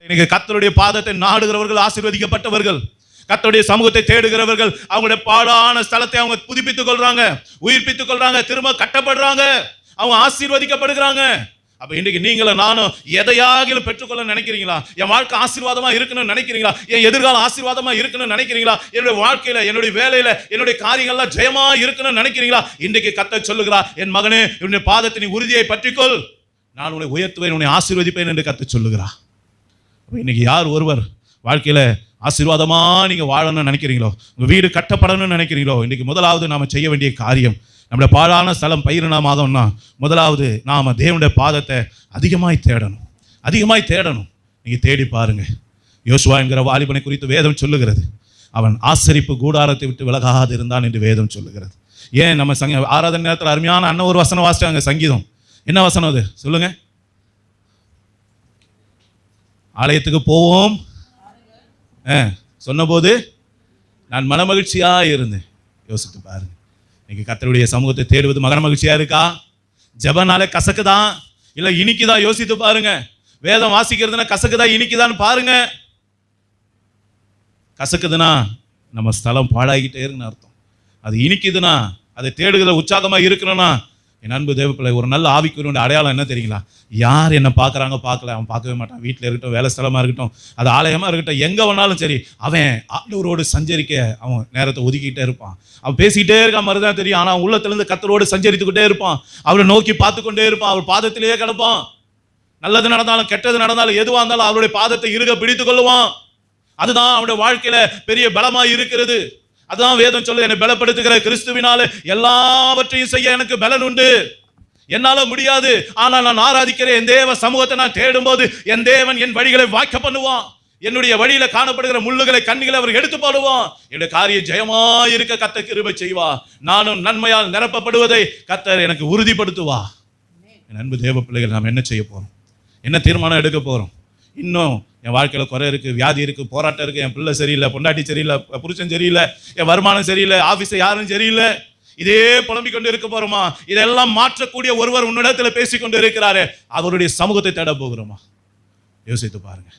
இன்னைக்கு கர்த்தருடைய பாதத்தை நாடுகிறவர்கள் ஆசீர்வதிக்கப்பட்டவர்கள். கர்த்தருடைய சமூகத்தை தேடுகிறவர்கள் அவங்களுடைய பாழான ஸ்தலத்தை அவங்க புதுப்பித்துக் கொள்றாங்க, உயிர்ப்பித்துக் கொள்றாங்க, திரும்ப கட்டப்படுறாங்க, அவங்க ஆசீர்வதிக்கப்படுகிறாங்க. அப்ப இன்னைக்கு நீங்களும் நானும் எதையாகிலும் பெற்றுக்கொள்ள நினைக்கிறீங்களா? என் வாழ்க்கை ஆசீர்வாதமா இருக்கணும்னு நினைக்கிறீங்களா? என் எதிர்காலம் ஆசீர்வாதமா இருக்கணும்னு நினைக்கிறீங்களா? என்னுடைய வாழ்க்கையில, என்னுடைய வேலையில, என்னுடைய காரியங்கள்லாம் ஜெயமா இருக்கணும்னு நினைக்கிறீங்களா? இன்றைக்கு கர்த்தர் சொல்லுகிறார், என் மகனே, என்னுடைய பாதத்தின் உறுதியை பற்றிக்கொள், நான் உன்னை உயர்த்துவேன், உன்னை ஆசீர்வதிப்பேன் என்று கர்த்தர் சொல்லுகிறார். இன்னைக்கு யார் ஒருவர் வாழ்க்கையில ஆசீர்வாதமா நீங்க வாழணும்னு நினைக்கிறீங்களோ, உங்க வீடு கட்டப்படணும்னு நினைக்கிறீங்களோ, இன்னைக்கு முதலாவது நாம செய்ய வேண்டிய காரியம், நம்முடைய பாழான ஸ்தலம் பயிரினமாகணும்னா முதலாவது நாம தேவனுடைய பாதத்தை அதிகமாய் தேடணும். நீங்க தேடி பாருங்க. யோசுவா என்கிற வாலிபனை குறித்து வேதம் சொல்லுகிறது, அவன் ஆசரிப்பு கூடாரத்தை விட்டு விலகாது இருந்தான் என்று வேதம் சொல்லுகிறது. ஏன் நம்ம ஆராதனை நேரத்தில் அருமையான அண்ணன் ஒரு வசனம் வாசிச்சாங்க, சங்கீதம். என்ன வசனம் அது சொல்லுங்க? ஆலயத்துக்கு போவோம் சொன்னபோது நான் மனமகிழ்ச்சியா இருந்தேன். யோசித்து பாருங்க, இன்னைக்கு கர்த்தருடைய சமூகத்தை தேடுவது மகன மகிழ்ச்சியா இருக்கா? ஜெபனாலே கசக்குதா இல்ல இனிக்குதா? யோசித்து பாருங்க. வேதம் வாசிக்கிறதுனா கசக்குதா இனிக்குதான்னு பாருங்க. கசக்குதுன்னா நம்ம ஸ்தலம் பாழாகிட்டே இருக்குன்னு அர்த்தம். அது இனிக்குதுன்னா, அதை தேடுகிற உற்சாகமா இருக்கணும்னா, என் அன்பு தேவப்பிள்ளை, ஒரு நல்ல ஆவிக்குரிய அடையாளம் என்ன தெரியுங்களா? யார் என்ன பார்க்குறாங்க பார்க்கல, அவன் பார்க்கவே மாட்டான். வீட்டில் இருக்கட்டும், வேலை ஸ்தலமாக இருக்கட்டும், அது ஆலயமாக இருக்கட்டும், எங்கே வேணாலும் சரி, அவன் ஆண்டவரோடு சஞ்சரிக்க அவன் நேரத்தை ஒதுக்கிட்டே இருப்பான். அவன் பேசிக்கிட்டே இருக்க மாதிரி தான் தெரியும், ஆனால் அவன் உள்ளத்திலிருந்து கர்த்தரோடு சஞ்சரித்துக்கிட்டே இருப்பான். அவரை நோக்கி பார்த்து கொண்டே இருப்பான். அவர் பாதத்திலேயே கிடப்பான். நல்லது நடந்தாலும் கெட்டது நடந்தாலும் எதுவாக இருந்தாலும் அவருடைய பாதத்தை இறுக பிடித்து கொள்ளுவான். அதுதான் அவனுடைய வாழ்க்கையில பெரிய பலமாய் இருக்கிறது. அதான் வேதம் சொல்லு, என்னை பலப்படுத்துகிற கிறிஸ்துவினாலே எல்லாவற்றையும் செய்ய எனக்கு பலன் உண்டு. என்னால முடியாது, ஆனால் நான் ஆராதிக்கிற என் தேவ சமூகத்தை நான் தேடும் போது என் தேவன் என் வழிகளை வாய்க்க பண்ணுவான். என்னுடைய வழியில காணப்படுகிற முள்ளுகளை, கண்ணிகளை அவர் எடுத்து போடுவான். என்னுடைய காரியம் ஜெயமா இருக்க கர்த்தர் கிருபை செய்வா. நானும் நன்மையால் நிரப்பப்படுவதை கர்த்தர் எனக்கு உறுதிப்படுத்துவா. என் அன்பு தேவ பிள்ளைகள், நாம் என்ன செய்ய போறோம்? என்ன தீர்மானம் எடுக்க போறோம்? இன்னும் என் வாழ்க்கையில் குறை இருக்கு, வியாதி இருக்கு, போராட்டம் இருக்கு, என் பிள்ளை சரியில்லை, பொண்டாட்டி சரியில்லை, புருஷன் சரியில்லை, என் வருமானம் சரியில்லை, ஆபீஸ் யாரும் சரியில்லை, இதே புலம்பிக் கொண்டு இருக்க போறோமா? இதெல்லாம் மாற்றக்கூடிய ஒருவர் உன்னிடத்துல பேசிக்கொண்டு இருக்கிறாரு, அவருடைய சமூகத்தை தேட போகிறோமா? யோசித்து பாருங்க.